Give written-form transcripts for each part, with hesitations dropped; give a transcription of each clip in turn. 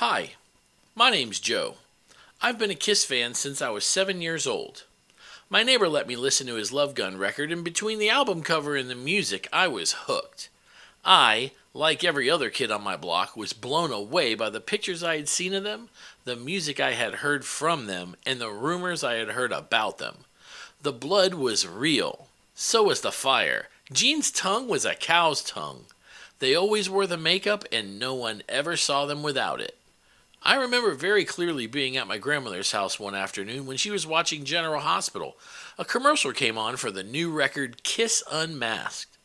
Hi, my name's Joe. I've been a Kiss fan since I was 7 years old. My neighbor let me listen to his Love Gun record, and between the album cover and the music, I was hooked. I, like every other kid on my block, was blown away by the pictures I had seen of them, the music I had heard from them, and the rumors I had heard about them. The blood was real. So was the fire. Gene's tongue was a cow's tongue. They always wore the makeup, and no one ever saw them without it. I remember very clearly being at my grandmother's house one afternoon when she was watching General Hospital. A commercial came on for the new record Kiss Unmasked.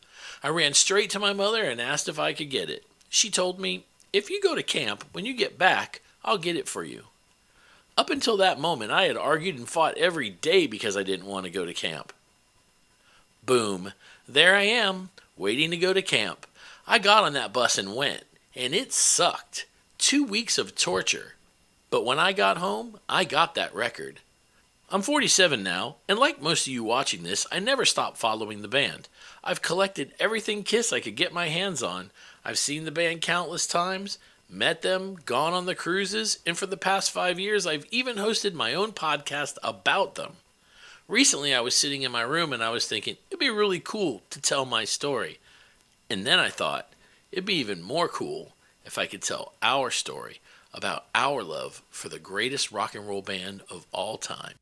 I ran straight to my mother and asked if I could get it. She told me, "If you go to camp, when you get back, I'll get it for you." Up until that moment, I had argued and fought every day because I didn't want to go to camp. Boom. There I am, waiting to go to camp. I got on that bus and went, and it sucked. 2 weeks of torture. But when I got home, I got that record. I'm 47 now, and like most of you watching this, I never stopped following the band. I've collected everything Kiss I could get my hands on. I've seen the band countless times, met them, gone on the cruises, and for the past 5 years, I've even hosted my own podcast about them. Recently, I was sitting in my room and I was thinking, it'd be really cool to tell my story. And then I thought, it'd be even more cool if I could tell our story about our love for the greatest rock and roll band of all time.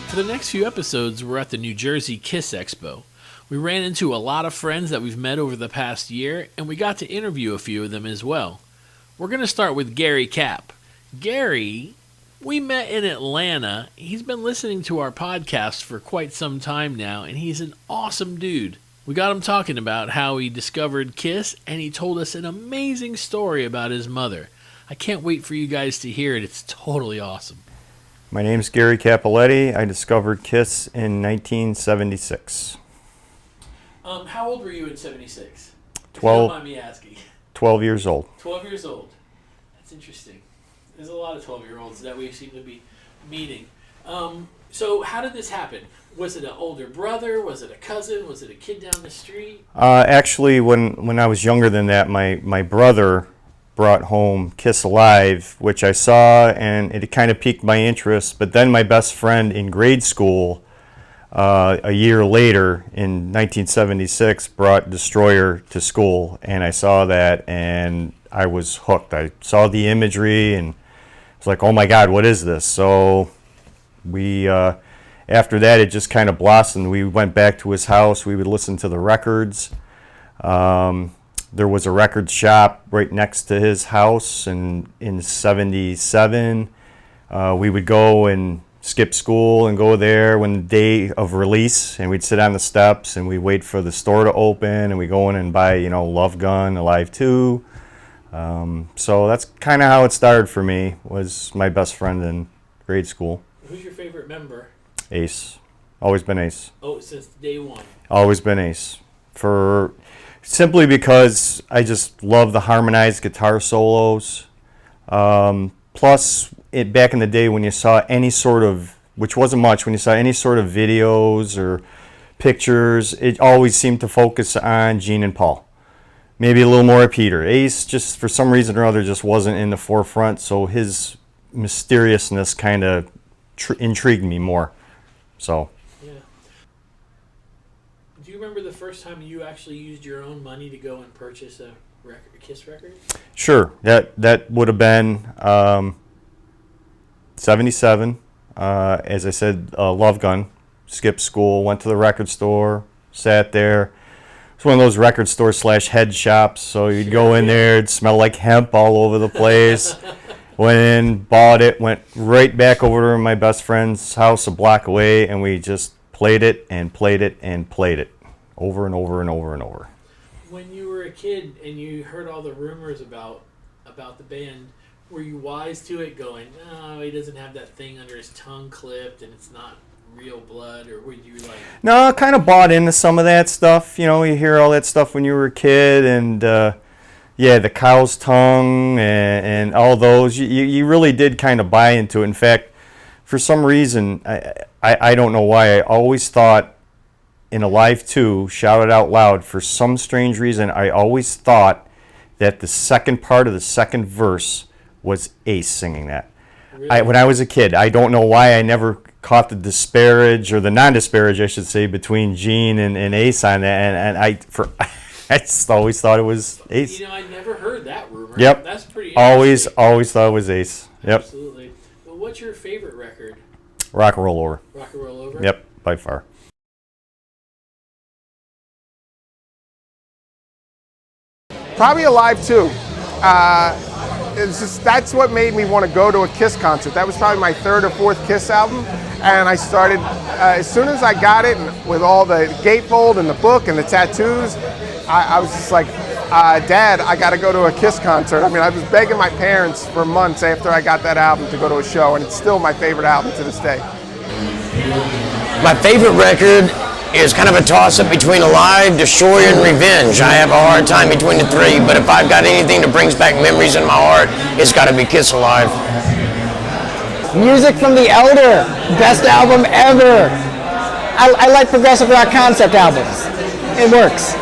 For the next few episodes, we're at the New Jersey Kiss Expo. We ran into a lot of friends that we've met over the past year, and we got to interview a few of them as well. We're going to start with Gary Capp. Gary, we met in Atlanta. He's been listening to our podcast for quite some time now, and he's an awesome dude. We got him talking about how he discovered Kiss, and he told us an amazing story about his mother. I can't wait for you guys to hear it. It's totally awesome. My name's Gary Cappoletti. I discovered Kiss in 1976. How old were you in 76? 12. Don't mind me asking. 12 years old. 12 years old. That's interesting. There's a lot of 12-year-olds that we seem to be meeting. So how did this happen? Was it an older brother? Was it a cousin? Was it a kid down the street? Actually, when I was younger than that, my brother brought home Kiss Alive, which I saw, and it kind of piqued my interest. But then my best friend in grade school, a year later, in 1976, brought Destroyer to school, and I saw that, and I was hooked. I saw the imagery, and was like, oh my God, what is this? So we, after that, it just kind of blossomed. We went back to his house. We would listen to the records. There was a record shop right next to his house, and in 77, we would go and skip school and go there when the day of release, and we'd sit on the steps and we'd wait for the store to open, and we'd go in and buy, Love Gun, Alive 2. So that's kind of how it started for me, was my best friend in grade school. Who's your favorite member? Ace. Always been Ace. Oh, since day one. Always been Ace. Simply because I just love the harmonized guitar solos. Plus, back in the day when you saw any sort of, which wasn't much, when you saw any sort of videos or pictures, it always seemed to focus on Gene and Paul. Maybe a little more of Peter. Ace, just for some reason or other, just wasn't in the forefront, so his mysteriousness kind of intrigued me more. So. Yeah. Do you remember the first time you actually used your own money to go and purchase a Kiss record? Sure. That would have been 77. As I said, Love Gun. Skipped school, went to the record store, sat there. It's one of those record store / head shops, so you'd go in there, it'd smell like hemp all over the place. Went in, bought it, went right back over to my best friend's house a block away, and we just played it and played it and played it over and over and over and over. When you were a kid and you heard all the rumors about the band, were you wise to it, going, "No, he doesn't have that thing under his tongue clipped, and it's not real blood," or were you like? No, I kind of bought into some of that stuff. You know, you hear all that stuff when you were a kid, and yeah, the cow's tongue and all those. You really did kind of buy into it. In fact, for some reason, I don't know why, I always thought in Alive 2, shout it out loud, for some strange reason, I always thought that the second part of the second verse was Ace singing that. Really? When I was a kid, I don't know why I never caught the disparage, or the non-disparage, I should say, between Gene and Ace on that, and I just always thought it was Ace. You know, I never heard that rumor. Yep. That's pretty interesting. Always thought it was Ace. Yep. Absolutely. Well, what's your favorite record? Rock and Roll Over. Rock and Roll Over? Yep, by far. Probably Alive 2. That's what made me want to go to a Kiss concert. That was probably my third or fourth Kiss album, and I started, as soon as I got it, with all the gatefold and the book and the tattoos, I was just like, Dad, I got to go to a Kiss concert. I mean, I was begging my parents for months after I got that album to go to a show, and it's still my favorite album to this day. My favorite record is kind of a toss-up between Alive, Destroyer, and Revenge. I have a hard time between the three, but if I've got anything that brings back memories in my heart, it's got to be Kiss Alive. Music from the Elder, best album ever. I like progressive rock concept albums. It works.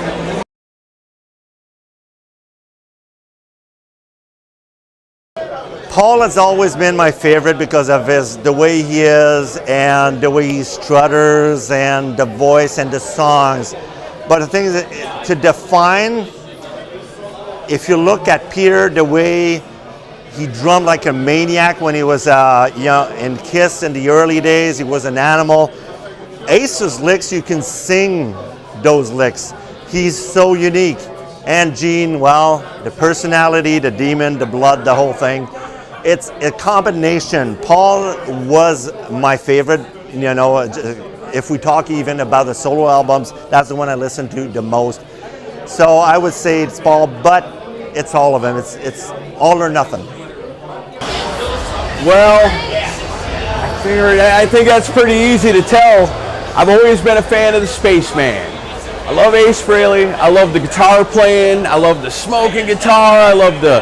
Paul has always been my favorite because of the way he is and the way he strutters and the voice and the songs. But the thing is, to define, if you look at Peter, the way he drummed like a maniac when he was in Kiss in the early days, he was an animal. Ace's licks, you can sing those licks. He's so unique. And Gene, well, the personality, the demon, the blood, the whole thing. It's a combination. Paul was my favorite, you know, if we talk even about the solo albums, that's the one I listen to the most. So I would say it's Paul, but it's all of them. It's all or nothing. Well, I think that's pretty easy to tell. I've always been a fan of the Spaceman. I love Ace Frehley. I love the guitar playing. I love the smoking guitar. I love the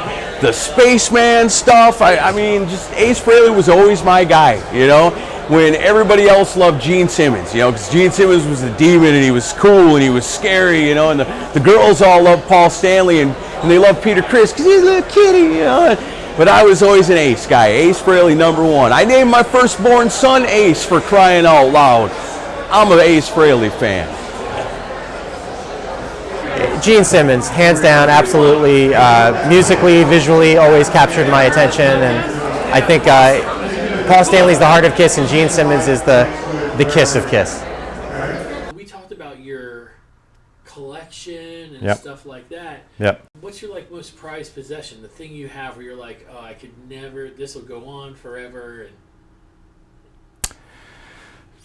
Spaceman stuff. I mean, just Ace Frehley was always my guy, you know, when everybody else loved Gene Simmons, you know, because Gene Simmons was a demon and he was cool and he was scary, you know, and the girls all loved Paul Stanley and they loved Peter Criss because he's a little kitty, you know. But I was always an Ace guy. Ace Frehley, #1. I named my firstborn son Ace, for crying out loud. I'm an Ace Frehley fan. Gene Simmons, hands down, absolutely. Musically, visually, always captured my attention, and I think Paul Stanley's the heart of Kiss, and Gene Simmons is the Kiss of Kiss. We talked about your collection and Yep. stuff like that. Yep. What's your most prized possession? The thing you have where you're like, oh, I could never. This will go on forever. And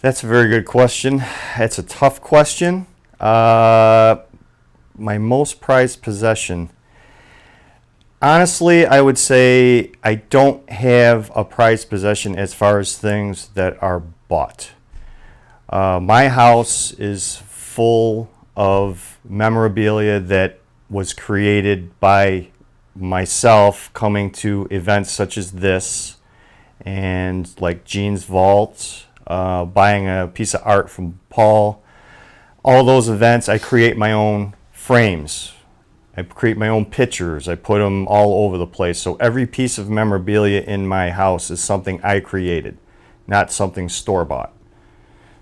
That's a very good question. It's a tough question. My most prized possession. Honestly, I would say I don't have a prized possession as far as things that are bought. My house is full of memorabilia that was created by myself coming to events such as this, and like Gene's Vault, buying a piece of art from Paul. All those events, I create my own frames. I create my own pictures. I put them all over the place. So every piece of memorabilia in my house is something I created, not something store-bought.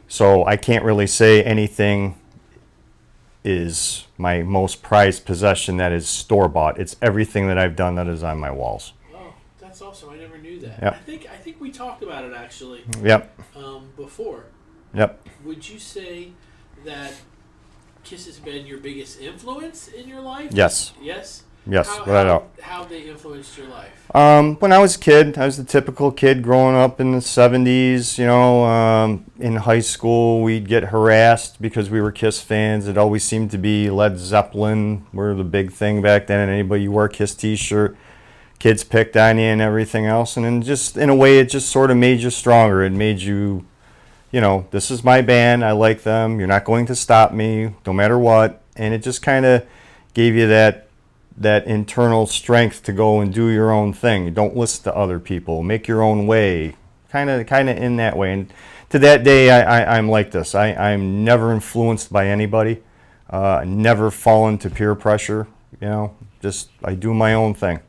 So I can't really say anything is my most prized possession that is store-bought. It's everything that I've done that is on my walls. oh, that's awesome! I never knew that. Yep. I think we talked about it actually. Yep. Before. Yep. Would you say that Kiss has been your biggest influence in your life? Yes. Yes. Yes, without a doubt. How they influenced your life? When I was a kid, I was the typical kid growing up in the 70s. In high school, we'd get harassed because we were Kiss fans. It always seemed to be Led Zeppelin were the big thing back then, and anybody you wore a Kiss t-shirt, kids picked on you and everything else. And then just in a way, it just sort of made you stronger. It made you, this is my band. I like them. You're not going to stop me no matter what. And it just kind of gave you that internal strength to go and do your own thing. Don't listen to other people. Make your own way. Kind of in that way. And to that day, I'm like this. I'm never influenced by anybody. Never fall into peer pressure. Just I do my own thing.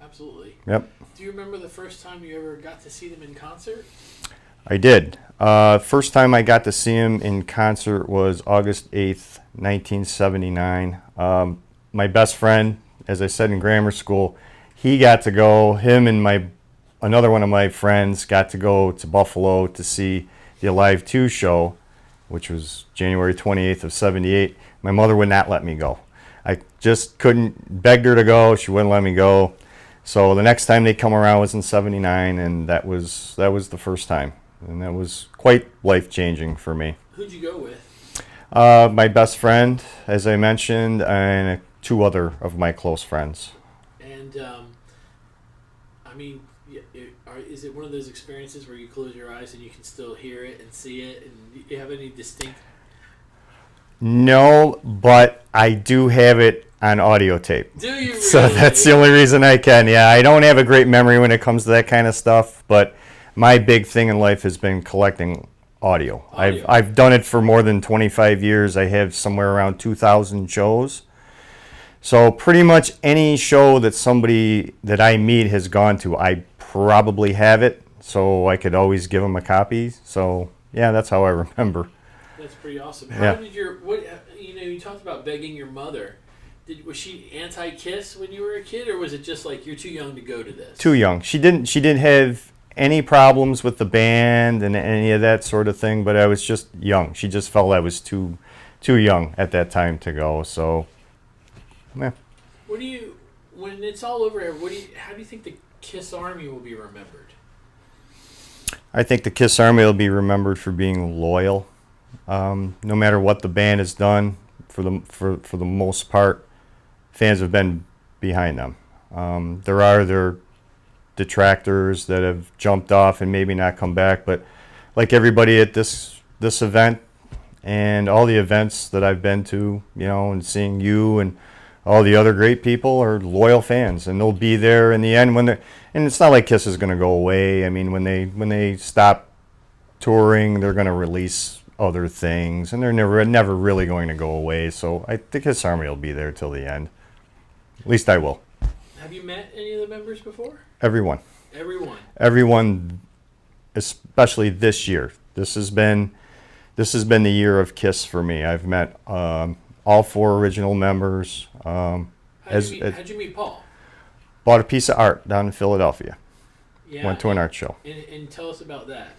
Absolutely. Yep. Do you remember the first time you ever got to see them in concert? I did. First time I got to see him in concert was August 8th, 1979. My best friend, as I said in grammar school, he got to go. Him and another one of my friends got to go to Buffalo to see the Alive 2 show, which was January 28th of 78. My mother would not let me go. I just couldn't, begged her to go. She wouldn't let me go. So the next time they come around was in 79, and that was the first time. And that was quite life-changing for me. Who'd you go with? My best friend, as I mentioned, and two other of my close friends. And, is it one of those experiences where you close your eyes and you can still hear it and see it? And do you have any distinct... No, but I do have it on audio tape. Do you really? So that's the only reason I can. Yeah, I don't have a great memory when it comes to that kind of stuff, but my big thing in life has been collecting audio. I've done it for more than 25 years. I have somewhere around 2,000 shows. So pretty much any show that somebody that I meet has gone to, I probably have it, so I could always give them a copy. So yeah, that's how I remember. That's pretty awesome. Yeah. How did you talked about begging your mother. Was she anti-Kiss when you were a kid, or was it just like you're too young to go to this? Too young. She didn't have any problems with the band and any of that sort of thing, but I was just young. She just felt I was too young at that time to go. So yeah. When it's all over, how do you think the Kiss Army will be remembered? I think the Kiss Army will be remembered for being loyal. No matter what the band has done, for the most part, fans have been behind them. There are their detractors that have jumped off and maybe not come back, but like everybody at this event and all the events that I've been to, and seeing you and all the other great people are loyal fans, and they'll be there in the end and it's not like Kiss is going to go away. I mean, when they stop touring, they're going to release other things, and they're never really going to go away. So I think Kiss Army will be there till the end. At least I will. Have you met any of the members before? Everyone. Everyone, especially this year. This has been the year of Kiss for me. I've met all four original members. How'd you meet Paul? Bought a piece of art down in Philadelphia. Yeah. Went to an art show. And tell us about that.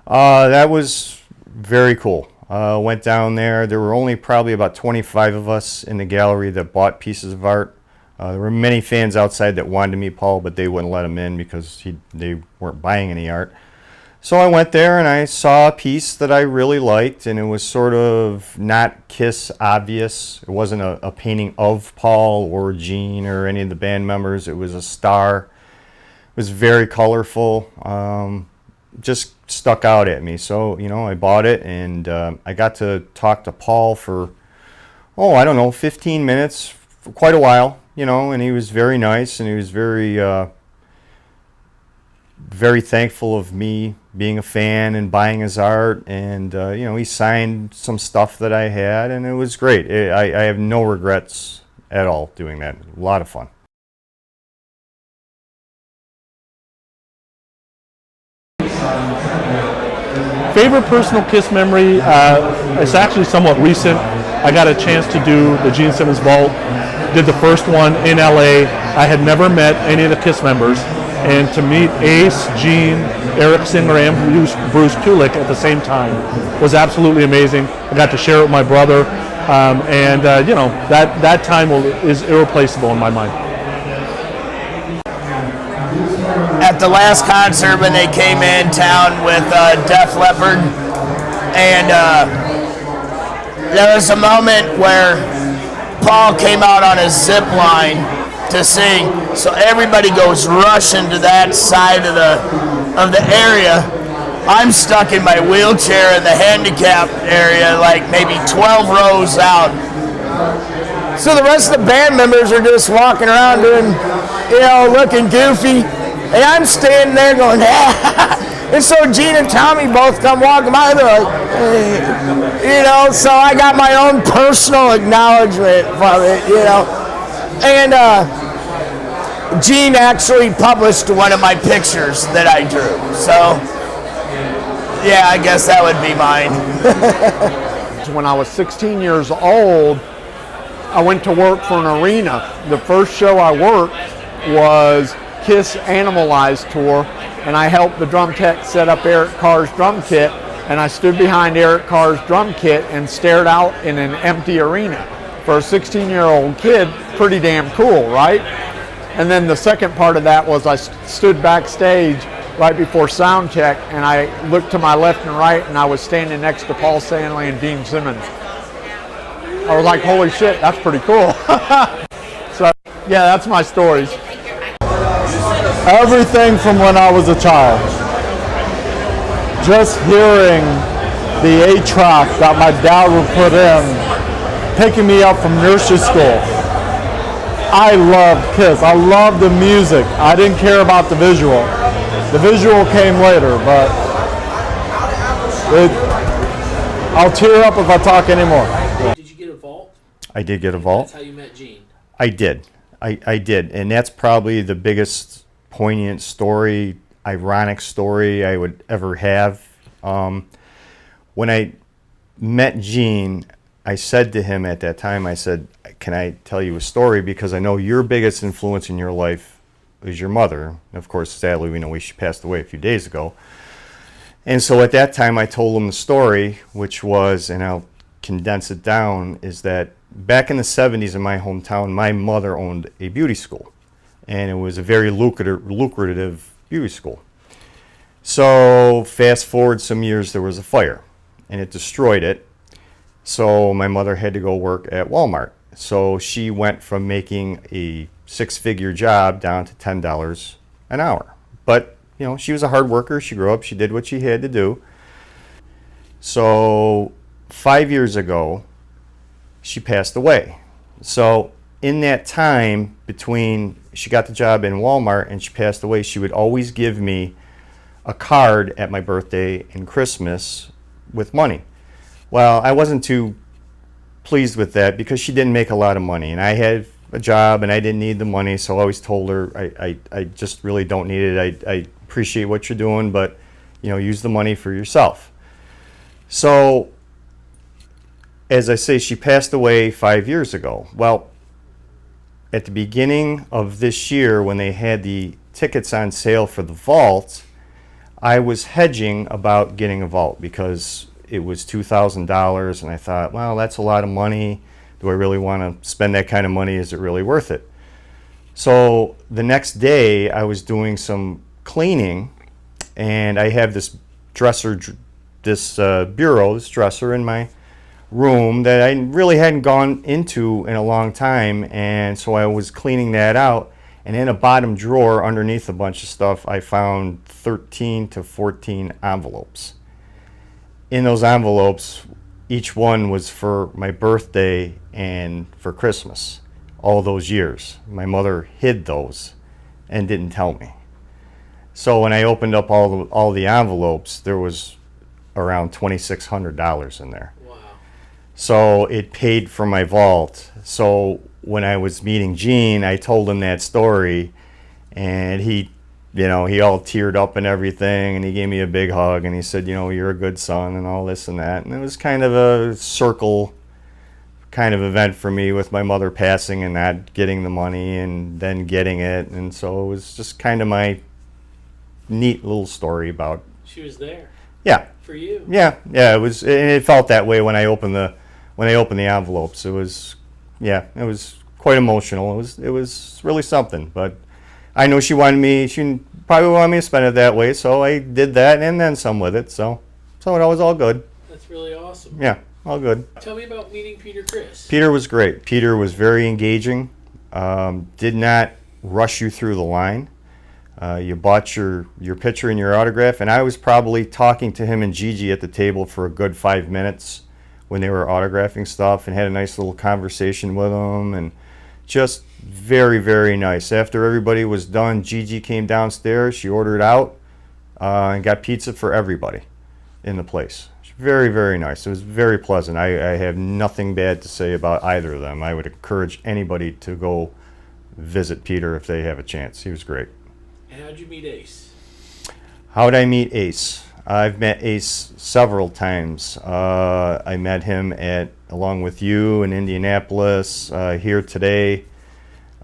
That was very cool. Went down there. There were only probably about 25 of us in the gallery that bought pieces of art. There were many fans outside that wanted to meet Paul, but they wouldn't let him in because they weren't buying any art. So I went there and I saw a piece that I really liked, and it was sort of not Kiss obvious. It wasn't a painting of Paul or Gene or any of the band members. It was a star. It was very colorful. Just stuck out at me. So, I bought it, and I got to talk to Paul for, 15 minutes, for quite a while, and he was very nice, and he was very, very thankful of me being a fan and buying his art, and, he signed some stuff that I had, and it was great. I have no regrets at all doing that. A lot of fun. Favorite personal Kiss memory, it's actually somewhat recent. I got a chance to do the Gene Simmons Vault, did the first one in LA. I had never met any of the Kiss members, and to meet Ace, Gene, Eric Singer, and Bruce Kulick at the same time was absolutely amazing. I got to share it with my brother. You know, that time is irreplaceable in my mind. At the last concert when they came in town with Def Leppard, and there was a moment where Paul came out on his zip line to sing, so everybody goes rushing to that side of the area. I'm stuck in my wheelchair in the handicap area, like maybe 12 rows out. So the rest of the band members are just walking around doing, you know, looking goofy. And I'm standing there going, ah. And so Gene and Tommy both come walking by. They're like, hey. You know, so I got my own personal acknowledgement from it, you know. And Gene actually published one of my pictures that I drew. So, yeah, I guess that would be mine. When I was 16 years old, I went to work for an arena. The first show I worked was Kiss Animalize tour, and I helped the drum tech set up Eric Carr's drum kit, and I stood behind Eric Carr's drum kit and stared out in an empty arena. For a 16-year-old kid, pretty damn cool, right? And then the second part of that was I stood backstage right before sound check, and I looked to my left and right, and I was standing next to Paul Stanley and Dean Simmons. I was like, holy shit, that's pretty cool. So, yeah, that's my stories. Everything from when I was a child. Just hearing the 8-track that my dad would put in, picking me up from nursery school. I loved Kiss. I loved the music. I didn't care about the visual. The visual came later, but I'll tear up if I talk anymore. Did you get a vault? I did get a vault. That's how you met Gene. I did. I did. And that's probably the biggest poignant story, ironic story I would ever have. When I met Gene, I said to him at that time, I said, can I tell you a story? Because I know your biggest influence in your life is your mother. Of course, sadly, we know she passed away a few days ago. And so at that time, I told him the story, which was, and I'll condense it down, is that back in the 70s in my hometown, my mother owned a beauty school. And it was a very lucrative beauty school. So fast forward some years, there was a fire, and it destroyed it. So my mother had to go work at Walmart. So she went from making a 6-figure job down to $10 an hour. But, you know, she was a hard worker. She grew up. She did what she had to do. So 5 years ago, she passed away. So in that time between she got the job in Walmart and she passed away, she would always give me a card at my birthday and Christmas with money. Well, I wasn't too pleased with that because she didn't make a lot of money, and I had a job and I didn't need the money, so I always told her I just really don't need it. I appreciate what you're doing, but you know, use the money for yourself. So as I say, she passed away 5 years ago. Well, at the beginning of this year, when they had the tickets on sale for the vault, I was hedging about getting a vault because it was $2,000, and I thought, well, that's a lot of money. Do I really want to spend that kind of money? Is it really worth it? So the next day, I was doing some cleaning, and I have this dresser, this dresser in my room that I really hadn't gone into in a long time, and so I was cleaning that out, and in a bottom drawer underneath a bunch of stuff I found 13 to 14 envelopes. In those envelopes, each one was for my birthday and for Christmas, all those years. My mother hid those and didn't tell me. So when I opened up all the envelopes, there was around $2,600 in there. So it paid for my vault. So when I was meeting Gene, I told him that story, and he all teared up and everything, and he gave me a big hug, and he said, you know, you're a good son and all this and that. And it was kind of a circle kind of event for me with my mother passing and not getting the money and then getting it. And so it was just kind of my neat little story about. She was there. Yeah. For you. Yeah. It was. And it felt that way when I opened when they opened the envelopes. It was quite emotional. It was really something. But I know she probably wanted me to spend it that way, so I did that and then some with it. So it was all good. That's really awesome. Yeah, all good. Tell me about meeting Peter Criss. Peter was great. Peter was very engaging. Did not rush you through the line. You bought your picture and your autograph, and I was probably talking to him and Gigi at the table for a good 5 minutes when they were autographing stuff, and had a nice little conversation with them, and just very, very nice. After everybody was done, Gigi came downstairs. She ordered out and got pizza for everybody in the place. Very, very nice. It was very pleasant. I have nothing bad to say about either of them. I would encourage anybody to go visit Peter if they have a chance. He was great. And how'd you meet Ace? How'd I meet Ace? I've met Ace several times. I met him along with you in Indianapolis, here today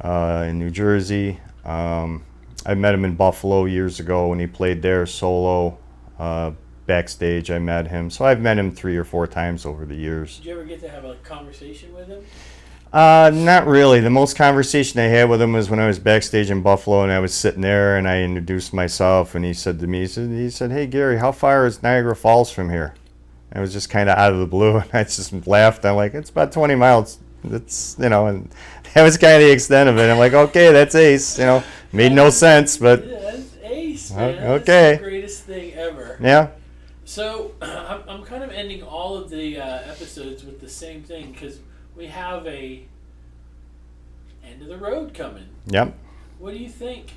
in New Jersey. I met him in Buffalo years ago when he played there solo. Backstage, I met him. So I've met him 3 or 4 times over the years. Did you ever get to have a conversation with him? Not really. The most conversation I had with him was when I was backstage in Buffalo, and I was sitting there and I introduced myself, and he said to me, he said, "Hey Gary, how far is Niagara Falls from here?" And it was just kind of out of the blue, and I just laughed. I'm like, "It's about 20 miles." It's, and that was kind of the extent of it. I'm like, "Okay, that's Ace." Made no sense, but Yeah, that's Ace, man. okay. That's the greatest thing ever. Yeah. So I'm kind of ending all of the episodes with the same thing, because we have a end of the road coming. Yep. What do you think?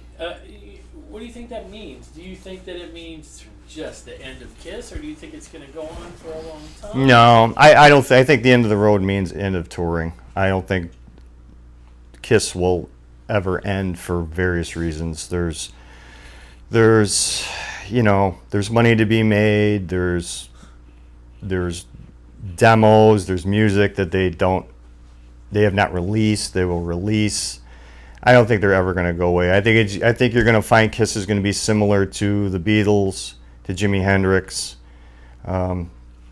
What do you think that means? Do you think that it means just the end of Kiss, or do you think it's going to go on for a long time? No, I don't. I think the end of the road means end of touring. I don't think Kiss will ever end for various reasons. There's money to be made. There's demos. There's music that they have not released. They will release. I don't think they're ever going to go away. I think you're going to find Kiss is going to be similar to the Beatles, to Jimi Hendrix.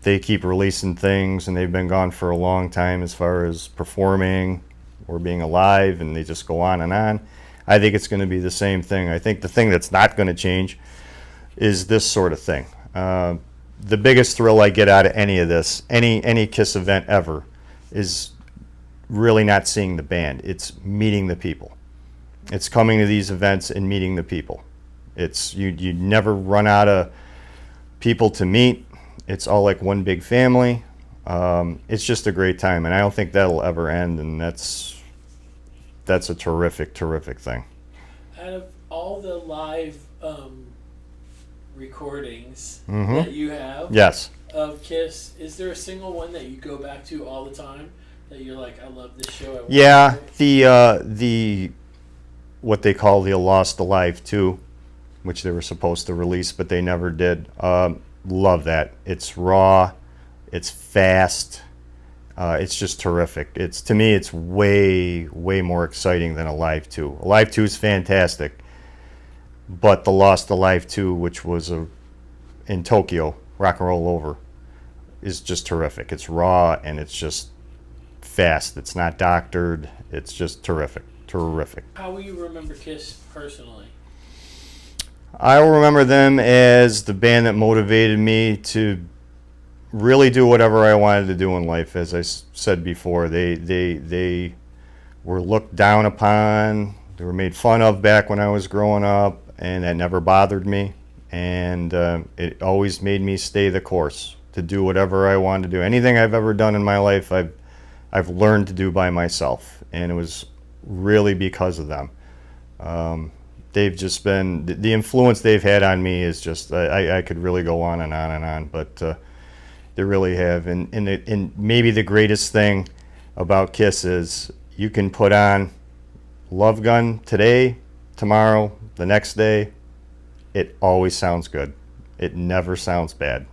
They keep releasing things, and they've been gone for a long time as far as performing or being alive, and they just go on and on. I think it's going to be the same thing. I think the thing that's not going to change is this sort of thing. The biggest thrill I get out of any of this, any Kiss event ever, is really not seeing the band. It's meeting the people. It's coming to these events and meeting the people. It's you never run out of people to meet. It's all like one big family. It's just a great time, and I don't think that'll ever end, and that's a terrific, terrific thing. Out of all the live recordings Mm-hmm. that you have Yes. of Kiss, is there a single one that you go back to all the time that you're like, I love this show? I want Yeah, to do it? the what they call the Lost Alive 2, which they were supposed to release, but they never did. Love that. It's raw. It's fast. It's just terrific. To me, it's way, way more exciting than Alive 2. Alive 2 is fantastic, but the Lost Alive 2, which was in Tokyo, Rock and Roll Over, is just terrific. It's raw, and it's just fast. It's not doctored. It's just terrific. Terrific. How will you remember Kiss personally? I will remember them as the band that motivated me to really do whatever I wanted to do in life. As I said before, they were looked down upon. They were made fun of back when I was growing up, and that never bothered me. And it always made me stay the course to do whatever I wanted to do. Anything I've ever done in my life, I've learned to do by myself, and it was really because of them. They've just been, the influence they've had on me is just, I could really go on and on and on, but they really have. And maybe the greatest thing about Kiss is you can put on Love Gun today, tomorrow, the next day. It always sounds good. It never sounds bad.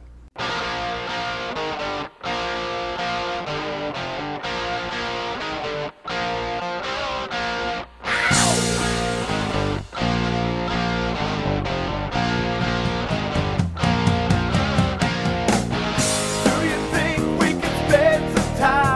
Do you think we could spend some time?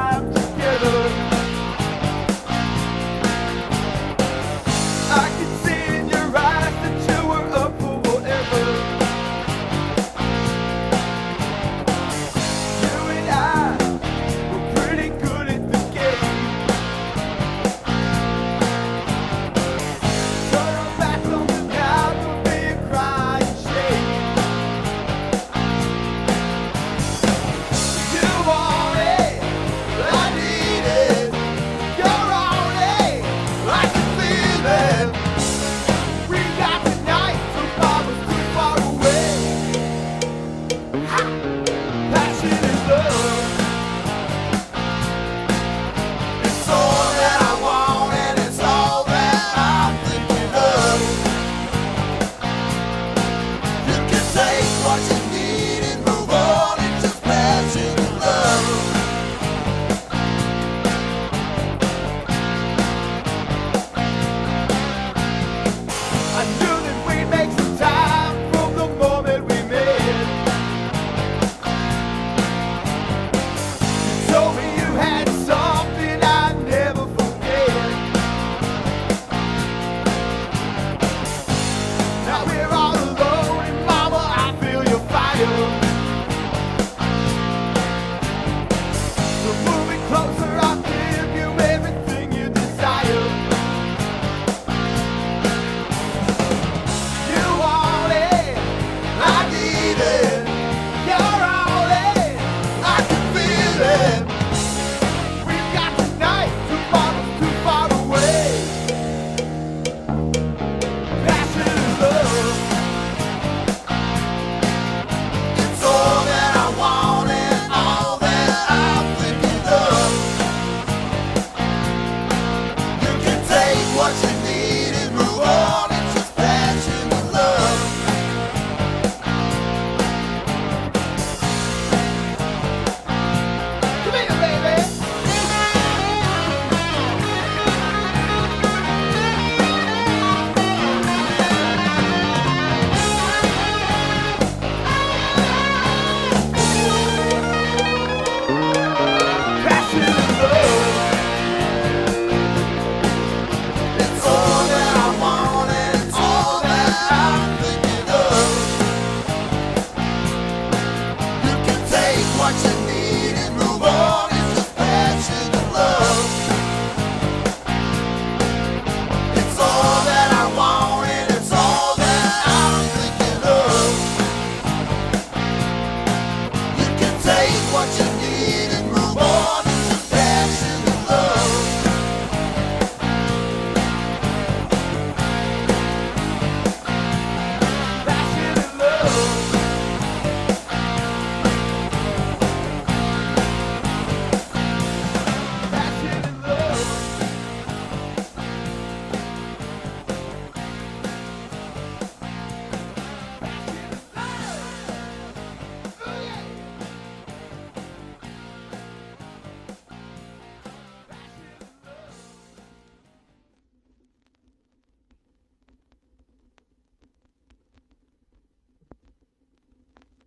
watch me